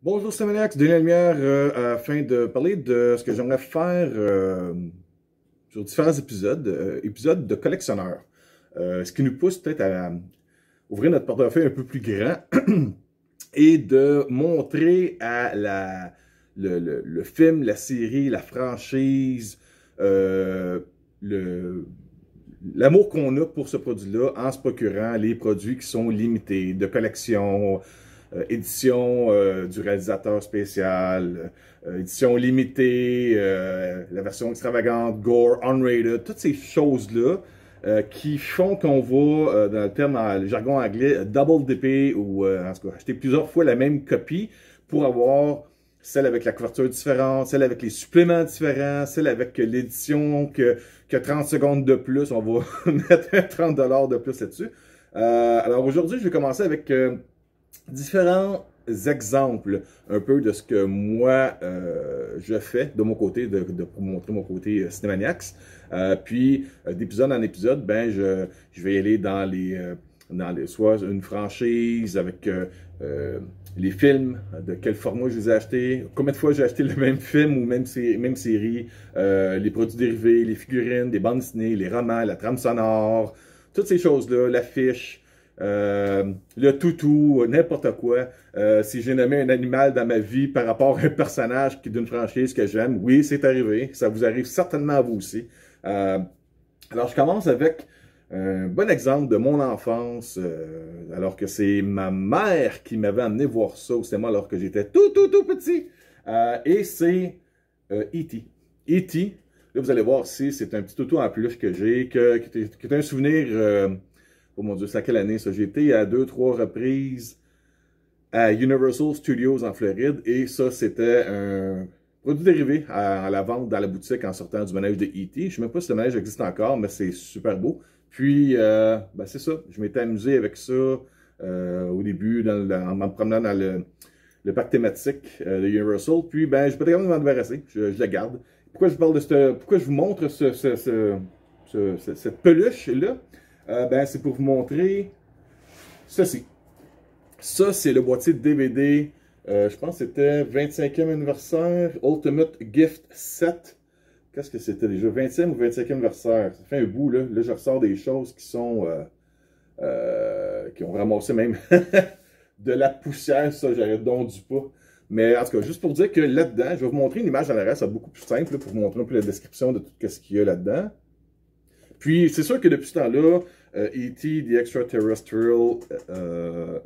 Bonjour Sémanax, Denis Lumière, afin de parler de ce que j'aimerais faire sur différents épisodes de collectionneurs. Ce qui nous pousse peut-être à ouvrir notre portefeuille un peu plus grand et de montrer à le film, la série, la franchise, l'amour qu'on a pour ce produit-là en se procurant les produits qui sont limités, de collection, édition du réalisateur spécial, édition limitée, la version extravagante, gore, unrated, toutes ces choses-là qui font qu'on va, dans le jargon anglais, double dipper ou en tout cas acheter plusieurs fois la même copie pour avoir celle avec la couverture différente, celle avec les suppléments différents, celle avec l'édition que 30 secondes de plus, on va mettre 30 $ de plus là-dessus. Alors aujourd'hui, je vais commencer avec différents exemples un peu de ce que moi je fais de mon côté, pour montrer mon côté Cinémaniacs. Puis d'épisode en épisode, ben je vais y aller dans soit une franchise avec les films, de quel format je les ai achetés, combien de fois j'ai acheté le même film ou même série, les produits dérivés, les figurines, des bandes dessinées, les romans, la trame sonore, toutes ces choses-là, l'affiche. Le toutou, n'importe quoi. Si j'ai nommé un animal dans ma vie par rapport à un personnage qui d'une franchise que j'aime, oui, c'est arrivé. Ça vous arrive certainement à vous aussi. Alors, je commence avec un bon exemple de mon enfance, alors que c'est ma mère qui m'avait amené voir ça au cinéma alors que j'étais tout petit. Et c'est E.T. E.T., là, vous allez voir ici, c'est un petit toutou en peluche que j'ai, qui est un souvenir... oh mon Dieu, c'est à quelle année ça? J'ai été à 2-3 reprises à Universal Studios en Floride et ça, c'était un produit dérivé à la vente dans la boutique en sortant du manège de E.T. Je ne sais même pas si le manège existe encore, mais c'est super beau. Puis, ben c'est ça, je m'étais amusé avec ça au début en me promenant dans le parc thématique de Universal. Puis, ben, je n'ai pas été capable de m'en débarrasser, je la garde. Pourquoi je vous montre cette peluche-là? Ben, c'est pour vous montrer ceci. Ça, c'est le boîtier de DVD. Je pense que c'était 25e anniversaire, Ultimate Gift Set. Qu'est-ce que c'était déjà? 20e ou 25e anniversaire? Ça fait un bout, là. Là, je ressors des choses qui sont... qui ont ramassé même de la poussière. Ça, j'aurais donc dû pas. Mais en tout cas, juste pour dire que là-dedans, je vais vous montrer une image en arrière. Ça va être beaucoup plus simple là, pour vous montrer un peu la description de tout ce qu'il y a là-dedans. Puis, c'est sûr que depuis ce temps-là, E.T. The Extraterrestrial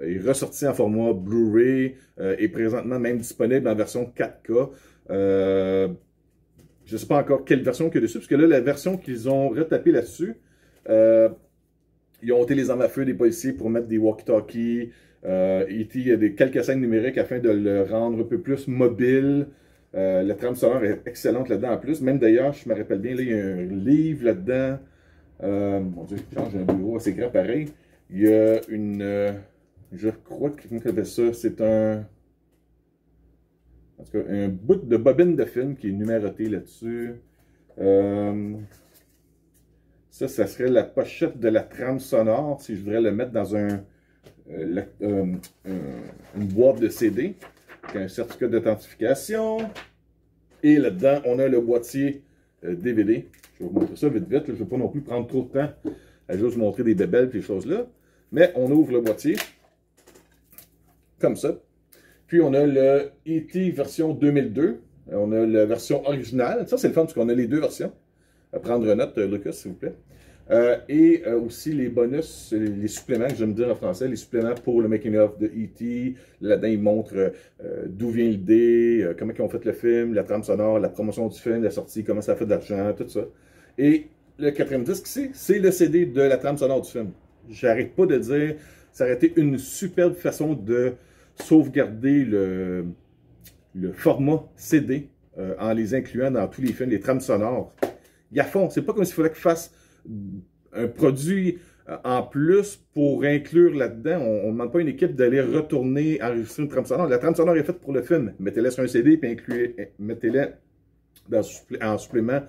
est ressorti en format Blu-ray, est présentement même disponible en version 4K. Je ne sais pas encore quelle version qu'il y a dessus, parce que là, la version qu'ils ont retapée là-dessus, ils ont ôté les armes à feu des policiers pour mettre des walkie-talkies. E.T. il y a quelques scènes numériques afin de le rendre un peu plus mobile. La trame sonore est excellente là-dedans en plus. Même d'ailleurs, je me rappelle bien, là, il y a un livre là-dedans. Mon Dieu, j'ai un bureau assez grand pareil. Il y a je crois que quelqu'un appelle ça, c'est en tout cas, un bout de bobine de film qui est numéroté là-dessus. Ça serait la pochette de la trame sonore, si je voudrais le mettre dans une boîte de CD, avec un certificat d'authentification. Et là-dedans, on a le boîtier DVD. Je vais vous montrer ça vite. Je ne vais pas non plus prendre trop de temps à juste vous montrer des bébelles et ces choses-là. Mais on ouvre le boîtier comme ça. Puis on a le E.T. version 2002. On a la version originale. Ça, c'est le fun parce qu'on a les deux versions. À prendre note, Lucas, s'il vous plaît. Et aussi les bonus, les suppléments, que j'aime dire en français, les suppléments pour le making-of de E.T. Là-dedans, ils montrent d'où vient l'idée, comment ils ont fait le film, la trame sonore, la promotion du film, la sortie, comment ça a fait de l'argent, tout ça. Et le quatrième disque ici, c'est le CD de la trame sonore du film. J'arrête pas de dire, ça aurait été une superbe façon de sauvegarder le format CD en les incluant dans tous les films, les trames sonores. Il y a fond, c'est pas comme s'il fallait que je fasse un produit en plus pour inclure là-dedans. On ne demande pas à une équipe d'aller retourner enregistrer une trame sonore. La trame sonore est faite pour le film. Mettez-la sur un CD et mettez-la en supplément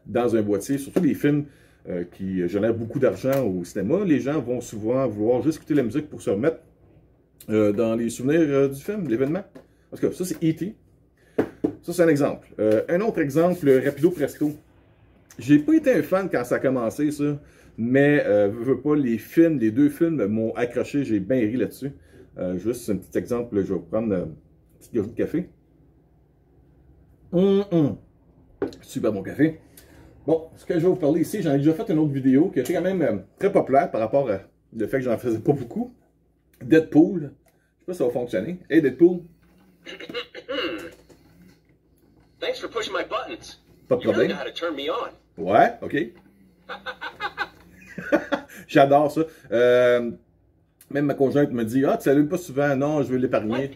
dans un boîtier. Surtout les films qui génèrent beaucoup d'argent au cinéma. Les gens vont souvent vouloir juste écouter la musique pour se remettre dans les souvenirs du film, l'événement. Parce que ça, c'est E.T. Ça, c'est un exemple. Un autre exemple, Rapido Presto. J'ai pas été un fan quand ça a commencé, ça. Mais, veux pas, les films, les deux films m'ont accroché. J'ai bien ri là-dessus. Juste un petit exemple, je vais vous prendre une petite gorgée de café. Super bon café. Bon, ce que je vais vous parler ici, j'en ai déjà fait une autre vidéo qui était quand même très populaire par rapport à le fait que j'en faisais pas beaucoup. Deadpool. Je sais pas si ça va fonctionner. Hey Deadpool. Thanks for pushing my buttons. Pas de problème. You know how to turn me on. Ouais, ok. J'adore ça. Même ma conjointe me dit, ah, tu l'allumes pas souvent. Non, je veux l'épargner.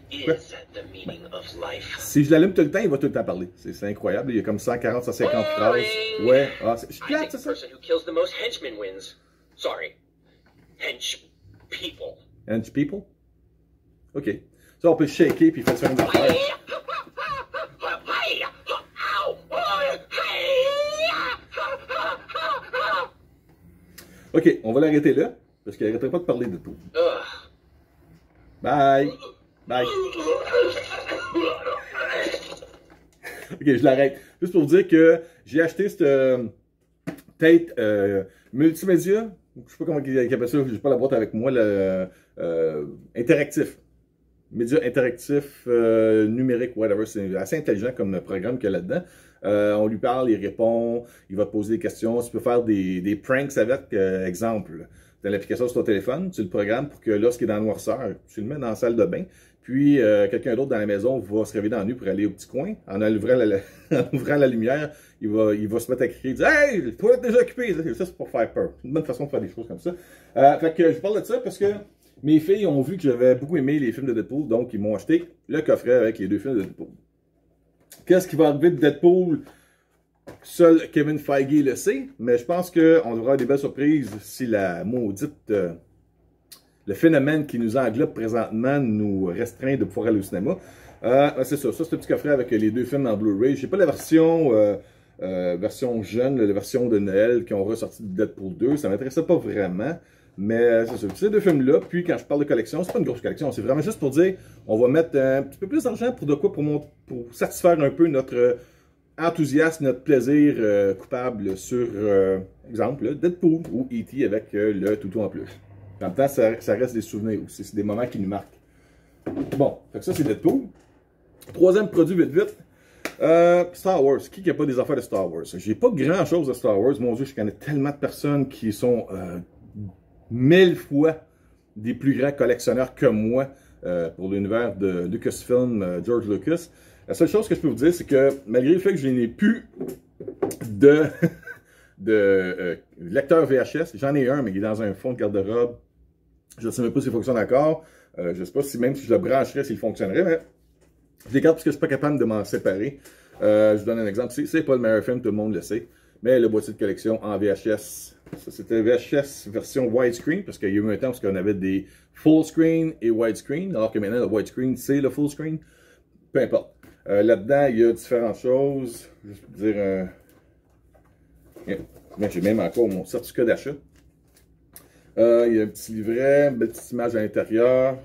Si je l'allume tout le temps, il va tout le temps parler. C'est incroyable. Il y a comme 140, 150 phrases. Ouais. Ah, je suis plate, c'est ça? Hench people? Ok. Ça, on peut shaker puis faire ça une affaire. Ok, on va l'arrêter là, parce qu'elle n'arrêterait pas de parler de tout. Bye! Bye! Ok, je l'arrête. Juste pour vous dire que j'ai acheté cette tête multimédia. Je sais pas comment il appelle ça, j'ai pas la boîte avec moi, interactif. Média interactif, numérique, whatever. C'est assez intelligent comme programme qu'il y a là-dedans. On lui parle, il répond, il va te poser des questions. Tu peux faire des pranks avec, exemple. Tu as l'application sur ton téléphone, tu le programmes pour que lorsqu'il est dans la noirceur, tu le mets dans la salle de bain. Puis, quelqu'un d'autre dans la maison va se réveiller dans la nuit pour aller au petit coin. En ouvrant la lumière, il va se mettre à crier, dire « Hey, le toilette est déjà occupé! » Ça, c'est pour faire peur. C'est une bonne façon de faire des choses comme ça. Fait que je parle de ça parce que mes filles ont vu que j'avais beaucoup aimé les films de Deadpool, donc ils m'ont acheté le coffret avec les deux films de Deadpool. Qu'est-ce qui va arriver de Deadpool? Seul Kevin Feige le sait, mais je pense qu'on devrait avoir des belles surprises si la maudite... le phénomène qui nous englobe présentement nous restreint de pouvoir aller au cinéma. C'est ça, c'est le petit coffret avec les deux films en Blu-ray. J'ai pas la version jeune, la version de Noël qui ont ressorti de Deadpool 2. Ça m'intéressait pas vraiment. Mais c'est ça, ces deux films-là. Puis quand je parle de collection, c'est pas une grosse collection. C'est vraiment juste pour dire, on va mettre un petit peu plus d'argent pour de quoi? Pour satisfaire un peu notre enthousiasme, notre plaisir coupable sur, exemple, Deadpool ou E.T. avec le toutou en plus. En même temps, ça reste des souvenirs aussi. C'est des moments qui nous marquent. Bon, fait que ça, c'est Deadpool. Troisième produit, vite. Star Wars. Qui n'a pas des affaires de Star Wars? J'ai pas grand-chose de Star Wars. Mon Dieu, je connais tellement de personnes qui sont 1000 fois des plus grands collectionneurs que moi pour l'univers de Lucasfilm, George Lucas. La seule chose que je peux vous dire, c'est que malgré le fait que je n'ai plus de lecteur VHS, j'en ai un, mais il est dans un fond de garde-robe. Je ne sais même pas s'il fonctionne encore. Je ne sais pas si même si je le brancherais, s'il fonctionnerait, mais je les garde parce que je ne suis pas capable de m'en séparer. Je vous donne un exemple. C'est pas le meilleur film, tout le monde le sait. Mais le boîtier de collection en VHS, ça c'était VHS version widescreen, parce qu'il y a eu un temps où on avait des full screen et widescreen, alors que maintenant le widescreen c'est le full screen. Peu importe. Là-dedans, il y a différentes choses. Juste pour dire... j'ai même encore mon certificat d'achat. Il y a un petit livret, une belle petite image à l'intérieur.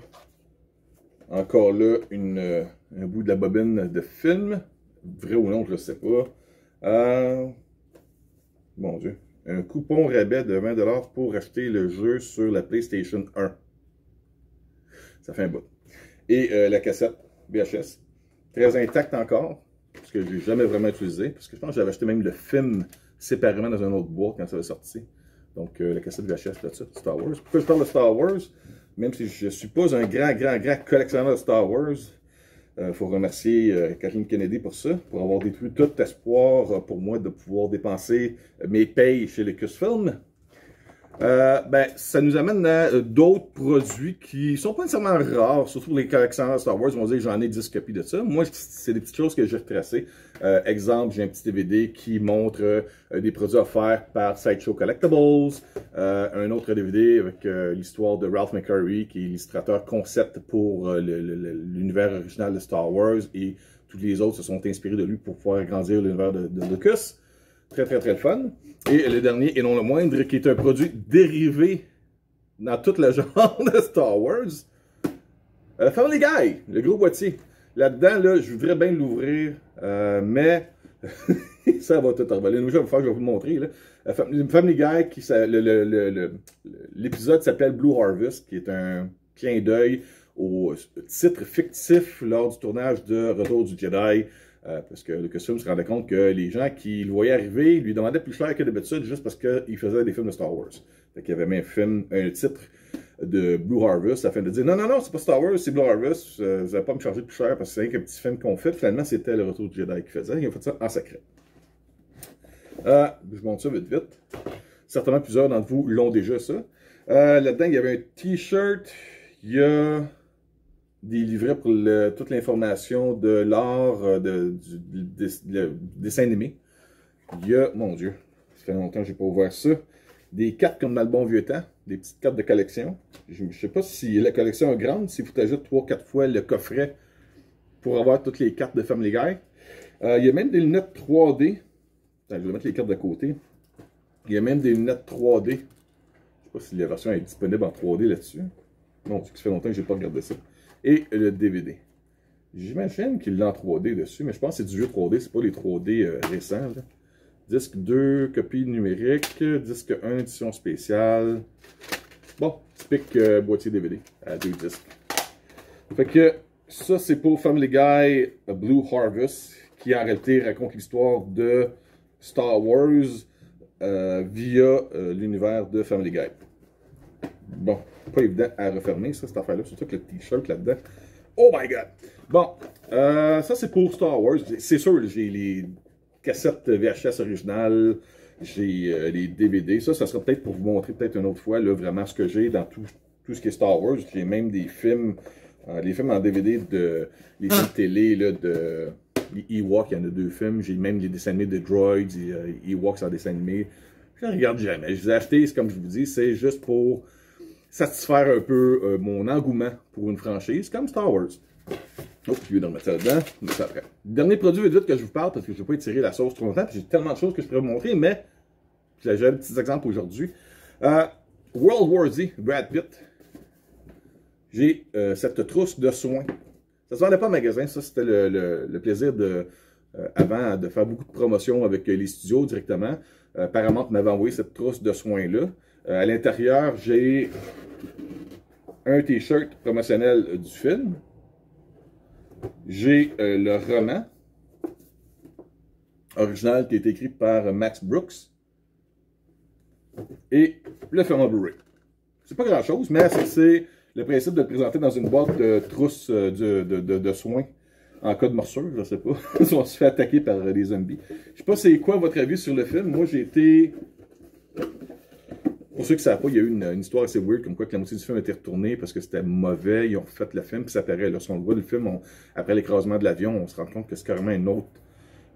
Encore là, un bout de la bobine de film. Vrai ou non, je ne sais pas. Mon Dieu. Un coupon rabais de 20 $ pour acheter le jeu sur la PlayStation 1. Ça fait un bout. Et la cassette VHS. Très intacte encore. Parce que je l'ai jamais vraiment utilisé. Parce que je pense que j'avais acheté même le film séparément dans un autre boîte quand ça va sortir. Donc, la cassette VHS là-dessus, Star Wars. Pourquoi je parle de Star Wars? Même si je ne suis pas un grand collectionneur de Star Wars, il faut remercier Kathleen Kennedy pour ça, pour avoir détruit tout espoir pour moi de pouvoir dépenser mes payes chez Lucasfilm. Ça nous amène à d'autres produits qui sont pas nécessairement rares, surtout pour les collectionneurs de Star Wars. Ils vont dire que j'en ai 10 copies de ça. Moi, c'est des petites choses que j'ai retracées. Exemple, j'ai un petit DVD qui montre des produits offerts par Sideshow Collectibles. Un autre DVD avec l'histoire de Ralph McQuarrie, qui est l'illustrateur concept pour l'univers original de Star Wars. Et tous les autres se sont inspirés de lui pour pouvoir agrandir l'univers de Lucas. Très le fun. Et le dernier, et non le moindre, qui est un produit dérivé dans tout le genre de Star Wars. Family Guy, le gros boîtier. Là-dedans, là, je voudrais bien l'ouvrir, mais ça va tout revoler. Je vais vous le montrer. Là. Family Guy, l'épisode s'appelle Blue Harvest, qui est un clin d'œil au titre fictif lors du tournage de Retour du Jedi. Parce que Lucasfilm se rendait compte que les gens qui le voyaient arriver lui demandaient plus cher que d'habitude juste parce qu'il faisait des films de Star Wars. Fait qu'il y avait même un titre de Blue Harvest afin de dire non, non, non, c'est pas Star Wars, c'est Blue Harvest, vous n'allez pas me charger plus cher parce que c'est un petit film qu'on fait. Finalement, c'était le Retour du Jedi qui faisait. Ils ont fait ça en secret. Je montre ça vite, vite. Certainement, plusieurs d'entre vous l'ont déjà, ça. Là-dedans, il y avait un T-shirt. Il y a des livrets pour toute l'information de l'art du dessin animé. Il y a, mon Dieu, ça fait longtemps que je n'ai pas ouvert ça. Des cartes comme dans le bon vieux temps, des petites cartes de collection. Je ne sais pas si la collection est grande, s'il faut t'ajouter 3-4 fois le coffret pour avoir toutes les cartes de Family Guy. Il y a même des lunettes 3D. Attends, je vais mettre les cartes de côté. Il y a même des lunettes 3D. Je ne sais pas si la version est disponible en 3D là-dessus. Non, ça fait longtemps que je n'ai pas regardé ça. Et le DVD. J'imagine qu'il l'a en 3D dessus, mais je pense que c'est du jeu 3D, c'est pas les 3D récents. Là. Disque 2, copie numérique. Disque 1, édition spéciale. Bon, typique boîtier DVD à 2 disques. Fait que ça, c'est pour Family Guy Blue Harvest, qui en réalité raconte l'histoire de Star Wars via l'univers de Family Guy. Bon, pas évident à refermer, ça, cette affaire-là, surtout que le t-shirt là-dedans. Oh my god! Bon, ça c'est pour Star Wars. C'est sûr, j'ai les cassettes VHS originales, j'ai les DVD. Ça sera peut-être pour vous montrer peut-être une autre fois, là, vraiment ce que j'ai dans tout ce qui est Star Wars. J'ai même des films, les films en DVD les films télé, là, de Ewoks, il y en a 2 films. J'ai même les dessins animés de Droids, et Ewoks en dessin animé. Je ne regarde jamais. Je les ai achetés, comme je vous dis, c'est juste pour satisfaire un peu mon engouement pour une franchise comme Star Wars. Oh, je vais remettre ça dedans, mais ça après. Dernier produit vite que je vous parle, parce que je ne vais pas étirer la sauce trop longtemps, j'ai tellement de choses que je pourrais vous montrer, mais j'ai des petits exemples aujourd'hui. World War Z, Brad Pitt. J'ai cette trousse de soins. Ça se vendait pas en magasin, ça c'était le plaisir avant de faire beaucoup de promotions avec les studios directement. Paramount m'avait envoyé cette trousse de soins-là. À l'intérieur, j'ai un t-shirt promotionnel du film. J'ai le roman original qui a été écrit par Max Brooks. Et le film en Blu-ray. C'est pas grand-chose, mais c'est le principe de le présenter dans une boîte de trousse de soins en cas de morsure, je sais pas. Si on se fait attaquer par des zombies. Je sais pas c'est quoi votre avis sur le film. Moi, j'ai été... Pour ceux qui ne savent pas, il y a eu une histoire assez weird, comme quoi que la moitié du film a été retournée parce que c'était mauvais, ils ont refait le film, puis ça paraît. Lorsqu'on le voit, le film, après l'écrasement de l'avion, on se rend compte que c'est carrément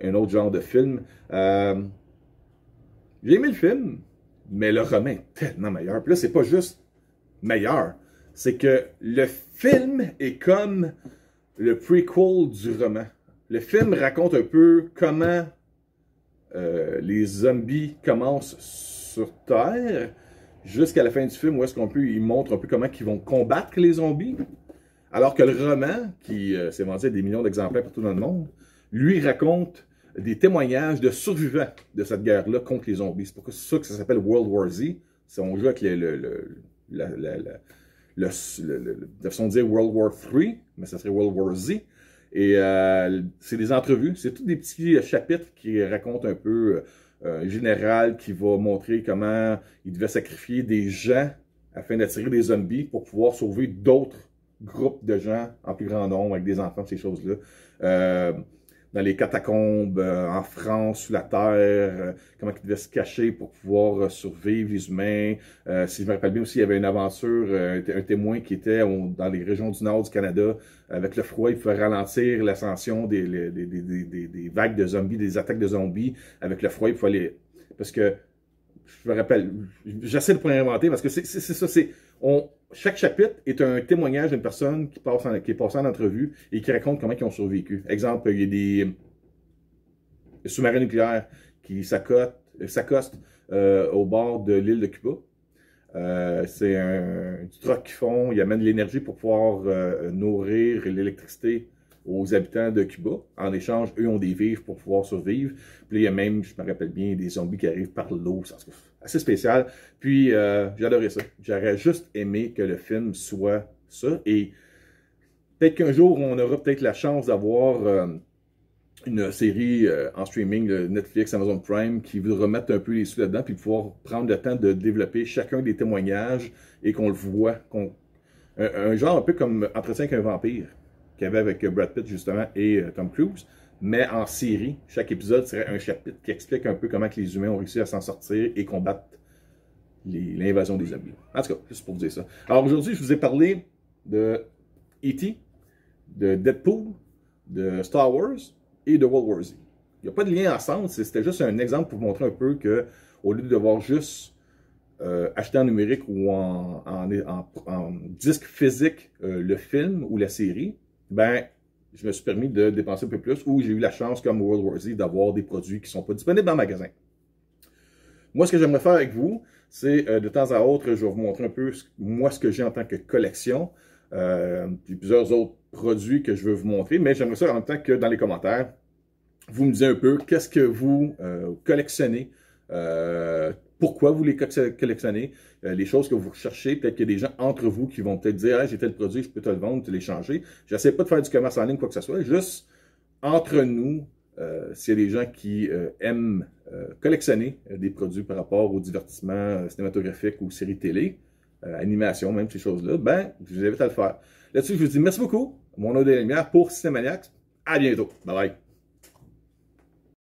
un autre genre de film. J'ai aimé le film, mais le roman est tellement meilleur. Puis là, c'est pas juste meilleur, c'est que le film est comme le prequel du roman. Le film raconte un peu comment les zombies commencent sur Terre, jusqu'à la fin du film, où est-ce il montre un peu comment ils vont combattre les zombies. Alors que le roman, qui s'est vendu à des millions d'exemplaires partout dans le monde, lui raconte des témoignages de survivants de cette guerre-là contre les zombies. C'est pour ça que ça s'appelle World War Z. On joue avec la façon de dire World War III, mais ça serait World War Z. Et c'est des entrevues, c'est tous des petits chapitres qui racontent un peu général qui va montrer comment il devait sacrifier des gens afin d'attirer des zombies pour pouvoir sauver d'autres groupes de gens en plus grand nombre avec des enfants, ces choses-là. Dans les catacombes, en France, sous la terre, comment ils devaient se cacher pour pouvoir survivre, les humains. Si je me rappelle bien aussi, il y avait une aventure, un témoin qui était dans les régions du nord du Canada. Avec le froid, il pouvait ralentir l'ascension des vagues de zombies, des attaques de zombies. Avec le froid, il pouvait aller... Parce que, je me rappelle, j'essaie de pas inventer, parce que c'est ça, chaque chapitre est un témoignage d'une personne qui est passée en entrevue et qui raconte comment ils ont survécu. Exemple, il y a des sous-marins nucléaires qui s'accostent au bord de l'île de Cuba. C'est du truck qu'ils font, ils amènent l'énergie pour pouvoir nourrir l'électricité aux habitants de Cuba. En échange, eux ont des vivres pour pouvoir survivre. Puis il y a même, je me rappelle bien, des zombies qui arrivent par l'eau. C'est assez spécial. Puis j'adorais ça. J'aurais juste aimé que le film soit ça. Et peut-être qu'un jour, on aura peut-être la chance d'avoir une série en streaming, Netflix, Amazon Prime, qui voudra mettre un peu les sous là-dedans, puis pouvoir prendre le temps de développer chacun des témoignages et qu'on le voit. Un genre un peu comme Entretien avec un vampire, qu'il y avait avec Brad Pitt, justement, et Tom Cruise, mais en série. Chaque épisode serait un chapitre qui explique un peu comment que les humains ont réussi à s'en sortir et combattre l'invasion des zombies. En tout cas, juste pour vous dire ça. Alors aujourd'hui, je vous ai parlé de E.T., de Deadpool, de Star Wars, et de World War Z. Il n'y a pas de lien ensemble, c'était juste un exemple pour vous montrer un peu que, au lieu de devoir juste acheter en numérique ou en disque physique le film ou la série, ben, je me suis permis de dépenser un peu plus, ou j'ai eu la chance, comme World War Z, d'avoir des produits qui ne sont pas disponibles en magasin. Moi, ce que j'aimerais faire avec vous, c'est de temps à autre, je vais vous montrer un peu moi ce que j'ai en tant que collection. Puis plusieurs autres produits que je veux vous montrer, mais j'aimerais ça en même temps que dans les commentaires, vous me disiez un peu qu'est-ce que vous collectionnez, pourquoi vous les collectionnez, les choses que vous recherchez. Peut-être qu'il y a des gens entre vous qui vont peut-être dire hey, j'ai tel produit, je peux te le vendre, te l'échanger. J'essaie pas de faire du commerce en ligne, quoi que ce soit, juste entre nous, s'il y a des gens qui aiment collectionner des produits par rapport au divertissement cinématographique ou séries télé, animation, même ces choses-là, ben, je vous invite à le faire. Là-dessus, je vous dis merci beaucoup. Mon nom est Lumière pour Cinémaniacs. À bientôt. Bye bye.